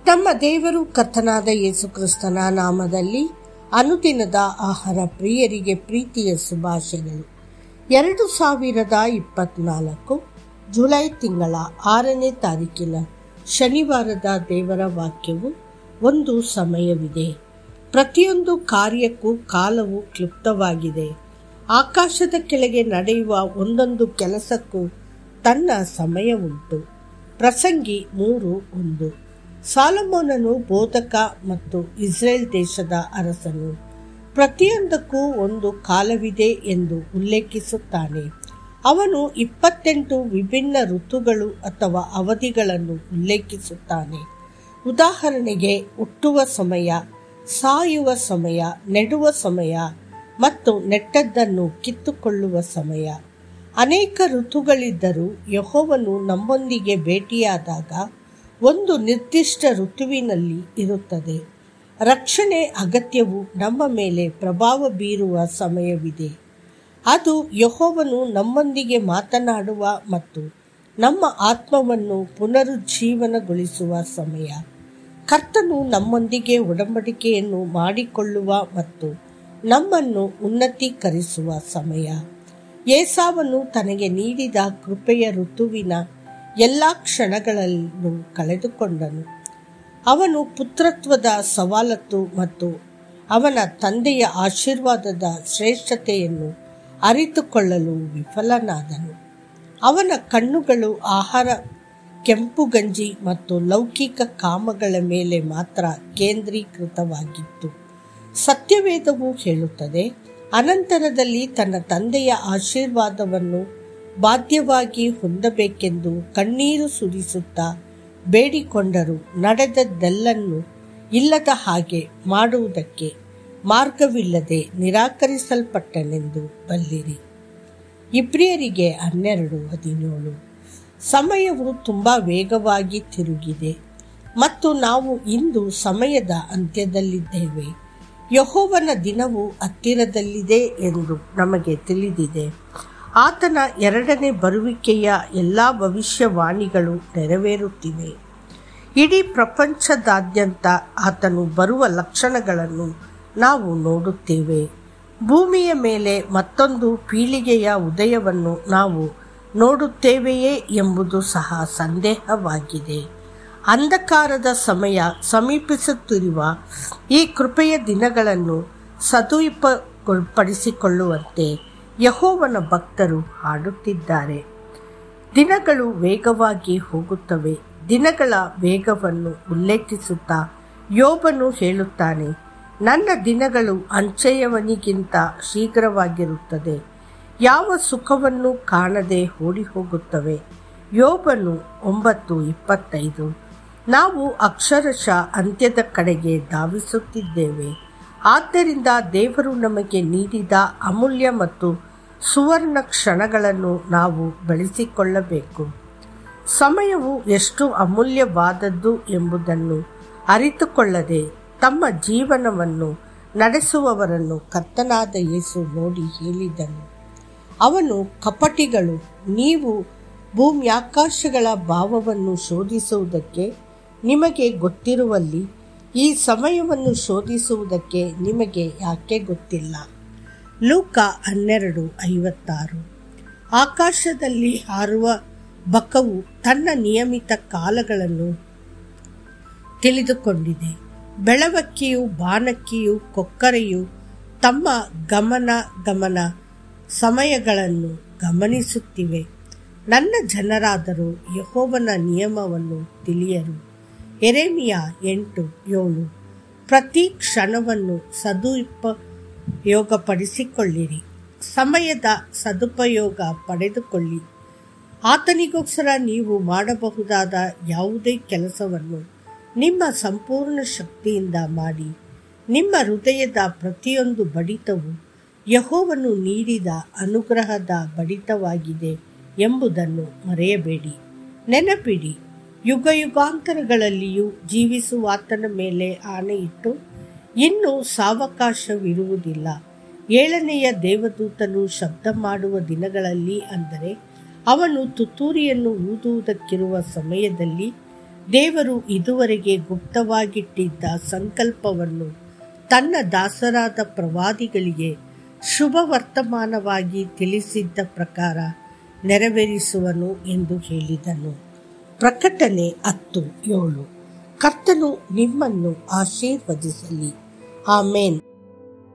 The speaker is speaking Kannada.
ನಮ್ಮ ದೇವರು ಕರ್ತನಾದ ಯೇಸು ಕ್ರಿಸ್ತನ ನಾಮದಲ್ಲಿ ಅನುದಿನದ ಆಹಾರ ಪ್ರಿಯರಿಗೆ ಪ್ರೀತಿಯ ಶುಭಾಶಯಗಳು. 2024 ಜುಲೈ ತಿಂಗಳ 6ನೇ ತಾರೀಕಿನ ಶನಿವಾರದ ದೇವರ ವಾಕ್ಯವು, ಒಂದು ಸಮಯವಿದೆ, ಪ್ರತಿಯೊಂದು ಕಾರ್ಯಕ್ಕೂ ಕಾಲವು ಕ್ಲುಪ್ತವಾಗಿದೆ. ಆಕಾಶದ ಕೆಳಗೆ ನಡೆಯುವ ಒಂದೊಂದು ಕೆಲಸಕ್ಕೂ ತನ್ನ ಸಮಯವುಂಟು. ಪ್ರಸಂಗಿ 3:1. ಸಾಲೊಮೋನನು ಬೋಧಕ ಮತ್ತು ಇಸ್ರೇಲ್ ದೇಶದ ಅರಸನು. ಪ್ರತಿಯೊಂದಕ್ಕೂ ಒಂದು ಕಾಲವಿದೆ ಎಂದು ಉಲ್ಲೇಖಿಸುತ್ತಾನೆ. ಅವನು 28 ವಿಭಿನ್ನ ಋತುಗಳು ಅಥವಾ ಅವಧಿಗಳನ್ನು ಉಲ್ಲೇಖಿಸುತ್ತಾನೆ. ಉದಾಹರಣೆಗೆ, ಹುಟ್ಟುವ ಸಮಯ, ಸಾಯುವ ಸಮಯ, ನೆಡುವ ಸಮಯ ಮತ್ತು ನೆಟ್ಟದ್ದನ್ನು ಕಿತ್ತುಕೊಳ್ಳುವ ಸಮಯ. ಅನೇಕ ಋತುಗಳಿದ್ದರೂ ಯೆಹೋವನು ನಮ್ಮೊಂದಿಗೆ ಭೇಟಿಯಾದಾಗ ಒಂದು ನಿರ್ದಿಷ್ಟ ಋತುವಿನಲ್ಲಿ ಇರುತ್ತದೆ. ರಕ್ಷಣೆ ಅಗತ್ಯವು ನಮ್ಮ ಮೇಲೆ ಪ್ರಭಾವ ಬೀರುವ ಸಮಯವಿದೆ. ಅದು ಯೆಹೋವನು ನಮ್ಮೊಂದಿಗೆ ಮಾತನಾಡುವ ಮತ್ತು ನಮ್ಮ ಆತ್ಮವನ್ನು ಪುನರುಜ್ಜೀವನಗೊಳಿಸುವ ಸಮಯ. ಕರ್ತನು ನಮ್ಮೊಂದಿಗೆ ಒಡಂಬಡಿಕೆಯನ್ನು ಮಾಡಿಕೊಳ್ಳುವ ಮತ್ತು ನಮ್ಮನ್ನು ಉನ್ನತೀಕರಿಸುವ ಸಮಯ. ಏಸಾವನು ತನಗೆ ನೀಡಿದ ಕೃಪೆಯ ಋತುವಿನ ಎಲ್ಲ ಕ್ಷಣಗಳನ್ನು ಕಳೆದುಕೊಂಡನು. ಅವನು ಪುತ್ರತ್ವದ ಸವಲತ್ತು ಮತ್ತು ಅವನ ತಂದೆಯ ಆಶೀರ್ವಾದದ ಶ್ರೇಷ್ಠತೆಯನ್ನು ಅರಿತುಕೊಳ್ಳಲು ವಿಫಲನಾದನು. ಅವನ ಕಣ್ಣುಗಳು ಆಹಾರ, ಕೆಂಪುಗಂಜಿ ಮತ್ತು ಲೌಕಿಕ ಕಾಮಗಳ ಮೇಲೆ ಮಾತ್ರ ಕೇಂದ್ರೀಕೃತವಾಗಿತ್ತು. ಸತ್ಯವೇದವು ಹೇಳುತ್ತದೆ, ಅನಂತರದಲ್ಲಿ ತನ್ನ ತಂದೆಯ ಆಶೀರ್ವಾದವನ್ನು ಬಾಧ್ಯವಾಗಿ ಹೊಂದಬೇಕೆಂದು ಕಣ್ಣೀರು ಸುರಿಸುತ್ತಾ ಬೇಡಿಕೊಂಡರೂ ನಡೆದದ್ದೆಲ್ಲನ್ನು ಇಲ್ಲದ ಹಾಗೆ ಮಾಡುವುದಕ್ಕೆ ಮಾರ್ಗವಿಲ್ಲದೆ ನಿರಾಕರಿಸಲ್ಪಟ್ಟನೆಂದು ಬಲ್ಲಿರಿ. ಇಬ್ರಿಯರಿಗೆ 12:17. ಸಮಯವು ತುಂಬ ವೇಗವಾಗಿ ತಿರುಗಿದೆ ಮತ್ತು ನಾವು ಇಂದು ಸಮಯದ ಅಂತ್ಯದಲ್ಲಿದ್ದೇವೆ. ಯೆಹೋವನ ದಿನವು ಹತ್ತಿರದಲ್ಲಿದೆ ಎಂದು ನಮಗೆ ತಿಳಿದಿದೆ. ಆತನ ಎರಡನೇ ಬರುವಿಕೆಯ ಎಲ್ಲ ಭವಿಷ್ಯವಾಣಿಗಳು ನೆರವೇರುತ್ತಿವೆ. ಇಡೀ ಪ್ರಪಂಚದಾದ್ಯಂತ ಆತನು ಬರುವ ಲಕ್ಷಣಗಳನ್ನು ನಾವು ನೋಡುತ್ತೇವೆ. ಭೂಮಿಯ ಮೇಲೆ ಮತ್ತೊಂದು ಪೀಳಿಗೆಯ ಉದಯವನ್ನು ನಾವು ನೋಡುತ್ತೇವೆಯೇ ಎಂಬುದು ಸಹ ಸಂದೇಹವಾಗಿದೆ. ಅಂಧಕಾರದ ಸಮಯ ಸಮೀಪಿಸುತ್ತಿರುವ ಈ ಕೃಪೆಯ ದಿನಗಳನ್ನು ಸದುಪಯೋಗಪಡಿಸಿಕೊಳ್ಳುವಂತೆ ಯೆಹೋವನ ಭಕ್ತರು ಹಾಡುತ್ತಿದ್ದಾರೆ. ದಿನಗಳು ವೇಗವಾಗಿ ಹೋಗುತ್ತವೆ. ದಿನಗಳ ವೇಗವನ್ನು ಉಲ್ಲೇಖಿಸುತ್ತಾ ಯೋಬನು ಹೇಳುತ್ತಾನೆ, ನನ್ನ ದಿನಗಳು ಅಂಚೆಯವನಿಗಿಂತ ಶೀಘ್ರವಾಗಿರುತ್ತದೆ, ಯಾವ ಸುಖವನ್ನು ಕಾಣದೆ ಓಡಿ ಹೋಗುತ್ತವೆ. ಯೋಬನು 9:25. ನಾವು ಅಕ್ಷರಶಃ ಅಂತ್ಯದ ಕಡೆಗೆ ಧಾವಿಸುತ್ತಿದ್ದೇವೆ. ಆದ್ದರಿಂದ ದೇವರು ನಮಗೆ ನೀಡಿದ ಅಮೂಲ್ಯ ಮತ್ತು ಸುವರ್ಣ ಕ್ಷಣಗಳನ್ನು ನಾವು ಬಳಸಿಕೊಳ್ಳಬೇಕು. ಸಮಯವು ಎಷ್ಟು ಅಮೂಲ್ಯವಾದದ್ದು ಎಂಬುದನ್ನು ಅರಿತುಕೊಳ್ಳದೆ ತಮ್ಮ ಜೀವನವನ್ನು ನಡೆಸುವವರನ್ನು ಕರ್ತನಾದ ಯೇಸು ನೋಡಿ ಹೇಳಿದನು. ಅವನು, ಕಪಟಿಗಳು, ನೀವು ಭೂಮ್ಯಾಕಾಶಗಳ ಭಾವವನ್ನು ಶೋಧಿಸುವುದಕ್ಕೆ ನಿಮಗೆ ಗೊತ್ತಿರುವಲ್ಲಿ ಈ ಸಮಯವನ್ನು ಶೋಧಿಸುವುದಕ್ಕೆ ನಿಮಗೆ ಯಾಕೆ ಗೊತ್ತಿಲ್ಲ? ಲೂಕ 12:56. ಆಕಾಶದಲ್ಲಿ ಹಾರುವ ಬಕವು ತನ್ನ ನಿಯಮಿತ ಕಾಲಗಳನ್ನು ತಿಳಿದುಕೊಂಡಿದೆ. ಬೆಳವಕ್ಕಿಯು, ಬಾನಕ್ಕಿಯು, ಕೊಕ್ಕರೆಯು ತಮ್ಮ ಗಮನ ಸಮಯಗಳನ್ನು ಗಮನಿಸುತ್ತಿವೆ. ನನ್ನ ಜನರಾದರೂ ಯೆಹೋವನ ನಿಯಮವನ್ನು ತಿಳಿಯರು. ಯೆರೆಮೀಯ 8:7. ಪ್ರತಿ ಕ್ಷಣವನ್ನು ಸದುಪಯೋಗಪಡಿಸಿಕೊಳ್ಳಿರಿ. ಸಮಯದ ಸದುಪಯೋಗ ಪಡೆದುಕೊಳ್ಳಿ. ಆತನಿಗೋಸ್ಕರ ನೀವು ಮಾಡಬಹುದಾದ ಯಾವುದೇ ಕೆಲಸವನ್ನು ನಿಮ್ಮ ಸಂಪೂರ್ಣ ಶಕ್ತಿಯಿಂದ ಮಾಡಿ. ನಿಮ್ಮ ಹೃದಯದ ಪ್ರತಿಯೊಂದು ಬಡಿತವು ಯೆಹೋವನು ನೀಡಿದ ಅನುಗ್ರಹದ ಬಡಿತವಾಗಿದೆ ಎಂಬುದನ್ನು ಮರೆಯಬೇಡಿ. ನೆನಪಿಡಿ, ಯುಗಯುಗಾಂತರಗಳಲ್ಲಿಯೂ ಜೀವಿಸುವಾತನ ಮೇಲೆ ಆಣೆಯಿಟ್ಟು ಇನ್ನೂ ಸಾವಕಾಶವಿರುವುದಿಲ್ಲ. 7ನೆಯ ದೇವದೂತನು ಶಬ್ದ ಮಾಡುವ ದಿನಗಳಲ್ಲಿ, ಅಂದರೆ ಅವನು ತುತ್ತೂರಿಯನ್ನು ಊದುವುದಕ್ಕಿರುವ ಸಮಯದಲ್ಲಿ ದೇವರು ಇದುವರೆಗೆ ಗುಪ್ತವಾಗಿಟ್ಟಿದ್ದ ಸಂಕಲ್ಪವನ್ನು ತನ್ನ ದಾಸರಾದ ಪ್ರವಾದಿಗಳಿಗೆ ಶುಭ ವರ್ತಮಾನವಾಗಿ ತಿಳಿಸಿದ್ದ ಪ್ರಕಾರ ನೆರವೇರಿಸುವನು ಎಂದು ಹೇಳಿದನು. ಪ್ರಕಟಣೆ 10:7. ಕರ್ತನು ನಿಮ್ಮನ್ನು ಆಶೀರ್ವದಿಸಲಿ. ಆಮೇನ್.